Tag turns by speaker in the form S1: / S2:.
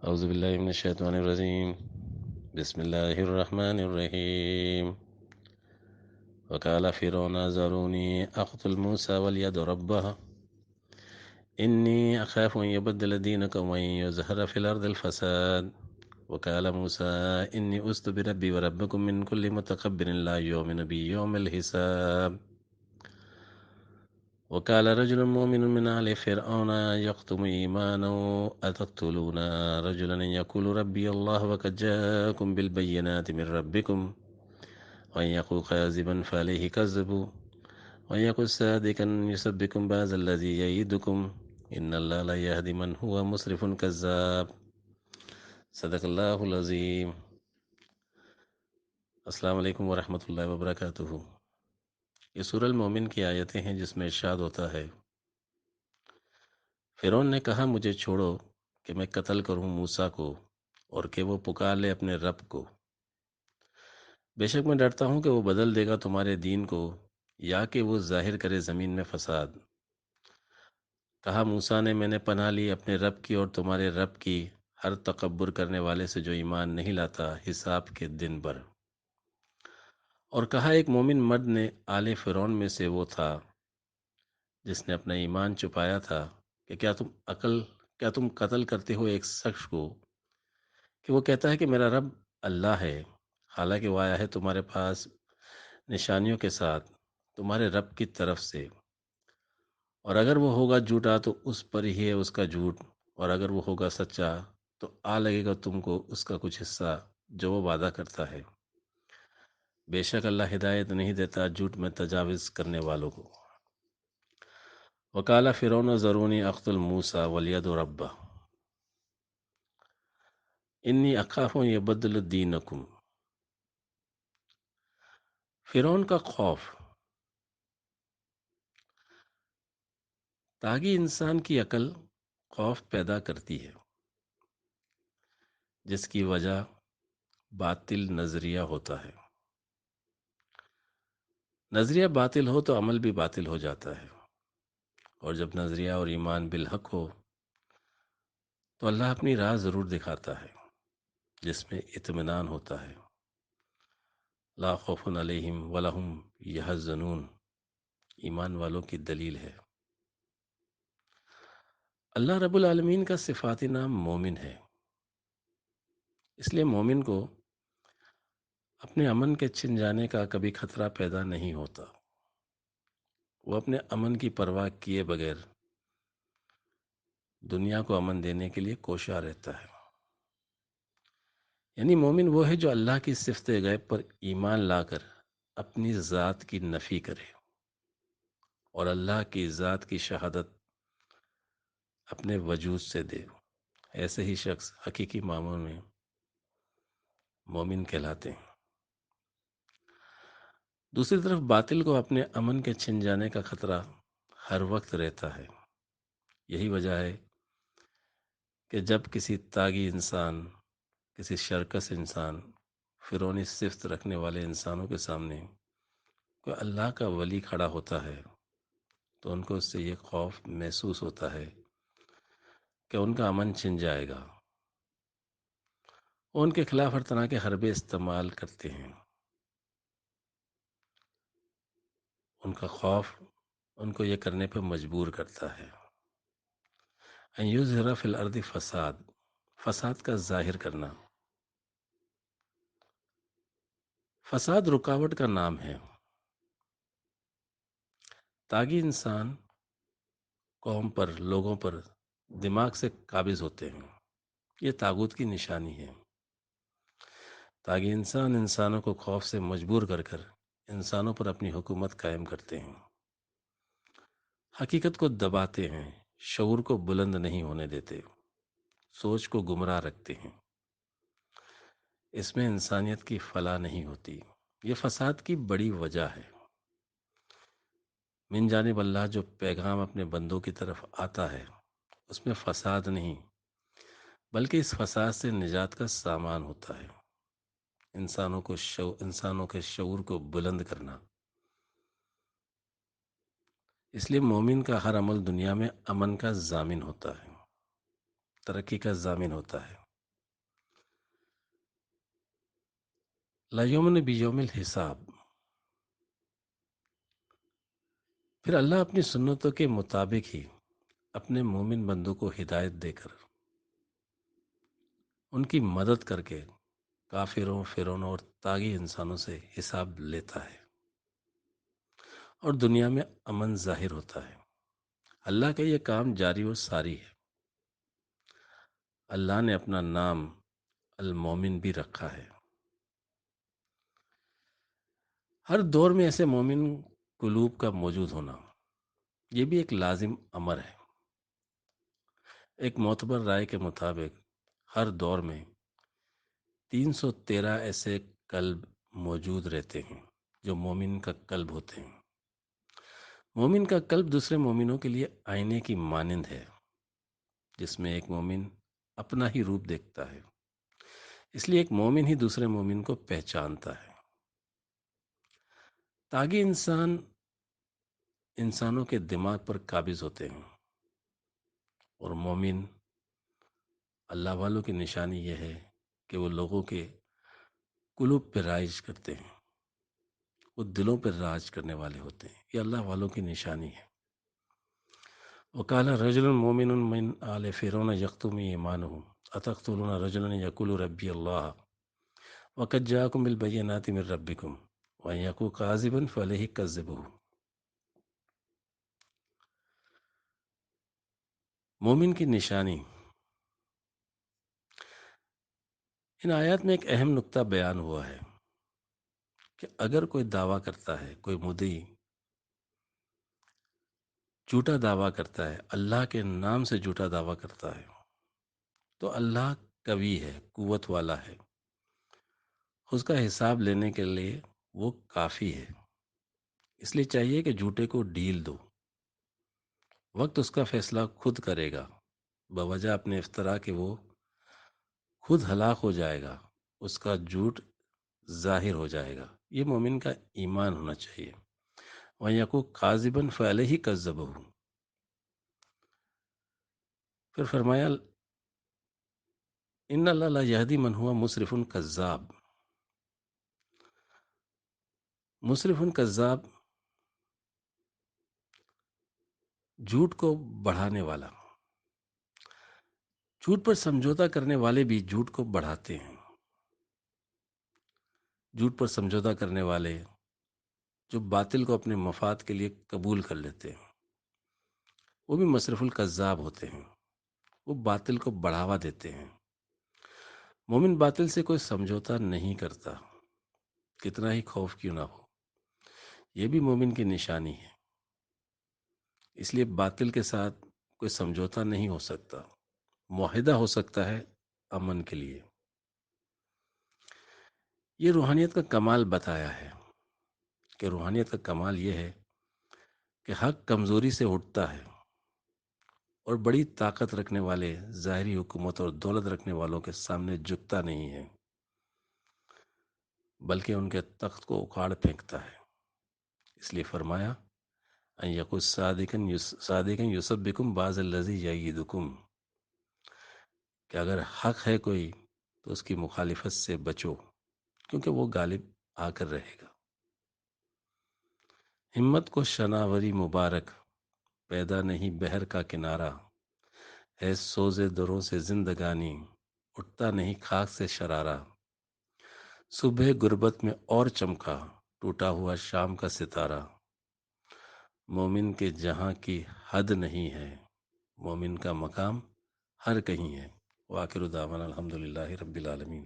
S1: اعوذ باللہ من الشیطان الرجیم بسم اللہ الرحمن الرحیم وقال فرعون ذرونی اقتل موسى وليدع ربه انی اخاف ان يبدل دینکم وان يظهر في الارض الفساد وقال موسى انی عذت بربی وربکم من كل متکبر لا یؤمن بیوم الحساب وقال رجل مؤمن من آل فرعون يكتم إيمانه أتقتلون رجلا أن يقول ربي الله وقد جاءكم بالبينات من ربكم وأن يقول كاذبا فعليه كذبوا وأن يقول صادقا يسبكم بعض الذي يعيدكم إن الله لا يهدي من هو مسرف كذاب صدق اللہ العظیم۔ السلام علیکم ورحمۃ اللہ وبرکاتہ۔ یہ سورہ المومن کی آیتیں ہیں جس میں ارشاد ہوتا ہے، فرعون نے کہا مجھے چھوڑو کہ میں قتل کروں موسیٰ کو اور کہ وہ پکار لے اپنے رب کو۔ بے شک میں ڈرتا ہوں کہ وہ بدل دے گا تمہارے دین کو یا کہ وہ ظاہر کرے زمین میں فساد۔ کہا موسیٰ نے میں نے پناہ لی اپنے رب کی اور تمہارے رب کی، ہر تکبر کرنے والے سے جو ایمان نہیں لاتا حساب کے دن پر۔ اور کہا ایک مومن مرد نے آل فرعون میں سے وہ تھا جس نے اپنا ایمان چھپایا تھا کہ کیا تم قتل کرتے ہو ایک شخص کو کہ وہ کہتا ہے کہ میرا رب اللہ ہے، حالانکہ وہ آیا ہے تمہارے پاس نشانیوں کے ساتھ تمہارے رب کی طرف سے، اور اگر وہ ہوگا جھوٹا تو اس پر ہی ہے اس کا جھوٹ، اور اگر وہ ہوگا سچا تو آ لگے گا تم کو اس کا کچھ حصہ جو وہ وعدہ کرتا ہے۔ بے شک اللہ ہدایت نہیں دیتا جھوٹ میں تجاوز کرنے والوں کو۔ وقال فرعون ذرونی اقتل موسیٰ ولیدع ربہ انی اخاف ان یبدل دینکم۔ فرعون کا خوف تاغی انسان کی عقل خوف پیدا کرتی ہے، جس کی وجہ باطل نظریہ ہوتا ہے۔ نظریہ باطل ہو تو عمل بھی باطل ہو جاتا ہے، اور جب نظریہ اور ایمان بالحق ہو تو اللہ اپنی راہ ضرور دکھاتا ہے جس میں اطمینان ہوتا ہے۔ لا خوف علیہم ولا هم یحزنون ایمان والوں کی دلیل ہے۔ اللہ رب العالمین کا صفاتی نام مومن ہے، اس لیے مومن کو اپنے امن کے چھن جانے کا کبھی خطرہ پیدا نہیں ہوتا۔ وہ اپنے امن کی پرواہ کیے بغیر دنیا کو امن دینے کے لیے کوشاں رہتا ہے۔ یعنی مومن وہ ہے جو اللہ کی صفت غیب پر ایمان لا کر اپنی ذات کی نفی کرے اور اللہ کی ذات کی شہادت اپنے وجود سے دے۔ ایسے ہی شخص حقیقی معنوں میں مومن کہلاتے ہیں۔ دوسری طرف باطل کو اپنے امن کے چھن جانے کا خطرہ ہر وقت رہتا ہے۔ یہی وجہ ہے کہ جب کسی طاغی انسان، کسی شرکس انسان، فرعونی صفت رکھنے والے انسانوں کے سامنے کوئی اللہ کا ولی کھڑا ہوتا ہے تو ان کو اس سے یہ خوف محسوس ہوتا ہے کہ ان کا امن چھن جائے گا۔ وہ ان کے خلاف ہر طرح کے حربے استعمال کرتے ہیں۔ ان کا خوف ان کو یہ کرنے پر مجبور کرتا ہے۔ ان یظہر فی الارض فساد کا ظاہر کرنا۔ فساد رکاوٹ کا نام ہے۔ طاغی انسان قوم پر، لوگوں پر دماغ سے قابض ہوتے ہیں، یہ طاغوت کی نشانی ہے۔ طاغی انسان انسانوں کو خوف سے مجبور کر کر انسانوں پر اپنی حکومت قائم کرتے ہیں، حقیقت کو دباتے ہیں، شعور کو بلند نہیں ہونے دیتے، سوچ کو گمراہ رکھتے ہیں۔ اس میں انسانیت کی فلاح نہیں ہوتی۔ یہ فساد کی بڑی وجہ ہے۔ من جانب اللہ جو پیغام اپنے بندوں کی طرف آتا ہے اس میں فساد نہیں بلکہ اس فساد سے نجات کا سامان ہوتا ہے، انسانوں کے شعور کو بلند کرنا۔ اس لیے مومن کا ہر عمل دنیا میں امن کا ضامن ہوتا ہے، ترقی کا ضامن ہوتا ہے۔ لا یومن بیوم الحساب. پھر اللہ اپنی سنتوں کے مطابق ہی اپنے مومن بندوں کو ہدایت دے کر ان کی مدد کر کے کافروں، فرعونوں اور طاغی انسانوں سے حساب لیتا ہے اور دنیا میں امن ظاہر ہوتا ہے. اللہ کا یہ کام جاری و ساری ہے. اللہ نے اپنا نام المومن بھی رکھا ہے. ہر دور میں ایسے مومن قلوب کا موجود ہونا یہ بھی ایک لازم امر ہے. ایک معتبر رائے کے مطابق ہر دور میں 313 ایسے قلب موجود رہتے ہیں جو مومن کا قلب ہوتے ہیں. مومن کا قلب دوسرے مومنوں کے لیے آئینے کی مانند ہے جس میں ایک مومن اپنا ہی روپ دیکھتا ہے. اس لیے ایک مومن ہی دوسرے مومن کو پہچانتا ہے. طاغی انسانوں کے دماغ پر قابض ہوتے ہیں اور مومن اللہ والوں کی نشانی یہ ہے کہ وہ لوگوں کے قلوب پہ رائج کرتے ہیں، وہ دلوں پر راج کرنے والے ہوتے ہیں. یہ اللہ والوں کی نشانی ہے. وقال رجل مومن من آل فرعون یکتم ایمانہ اتقتلون رجلا یقول ربی اللہ وقد جاءکم بالبینات من ربکم وان یکو کاذبا فعلیہ کذبوہ. مومن کی نشانی. ان آیات میں ایک اہم نقطہ بیان ہوا ہے کہ اگر کوئی دعویٰ کرتا ہے، کوئی مدعی جھوٹا دعویٰ کرتا ہے، اللہ کے نام سے جھوٹا دعویٰ کرتا ہے، تو اللہ قوی ہے، قوت والا ہے، اس کا حساب لینے کے لیے وہ کافی ہے. اس لیے چاہیے کہ جھوٹے کو ڈھیل دو. وقت اس کا فیصلہ خود کرے گا. بوجہ اپنے افطرا کے وہ خود ہلاک ہو جائے گا، اس کا جھوٹ ظاہر ہو جائے گا. یہ مومن کا ایمان ہونا چاہیے. وَيَكُ كَاذِبًا فَعَلَيْهِ كَذَّبَهُ. پھر فرمایا ان اللہ لا یہدی من ہوا مسرف کذاب. مسرف کذاب جھوٹ کو بڑھانے والا. جھوٹ پر سمجھوتا کرنے والے بھی جھوٹ کو بڑھاتے ہیں. جھوٹ پر سمجھوتا کرنے والے جو باطل کو اپنے مفاد کے لیے قبول کر لیتے ہیں وہ بھی مصرف الکذاب ہوتے ہیں. وہ باطل کو بڑھاوا دیتے ہیں. مومن باطل سے کوئی سمجھوتا نہیں کرتا، کتنا ہی خوف کیوں نہ ہو. یہ بھی مومن کی نشانی ہے. اس لیے باطل کے ساتھ کوئی سمجھوتا نہیں ہو سکتا. معاہدہ ہو سکتا ہے امن کے لیے. یہ روحانیت کا کمال بتایا ہے کہ روحانیت کا کمال یہ ہے کہ حق کمزوری سے اٹھتا ہے اور بڑی طاقت رکھنے والے ظاہری حکومت اور دولت رکھنے والوں کے سامنے جھکتا نہیں ہے بلکہ ان کے تخت کو اکھاڑ پھینکتا ہے. اس لیے فرمایا ان یقول صادقا یصبکم بعض الذی یعیدکم، کہ اگر حق ہے کوئی تو اس کی مخالفت سے بچو کیونکہ وہ غالب آ کر رہے گا. ہمت کو شناوری مبارک پیدا نہیں بحر کا کنارہ ہے سوزے دروں سے زندگانی اٹھتا نہیں خاک سے شرارہ. صبح غربت میں اور چمکا ٹوٹا ہوا شام کا ستارہ. مومن کے جہاں کی حد نہیں ہے، مومن کا مقام ہر کہیں ہے. وآخر دعوانا الحمدللہ رب العالمین.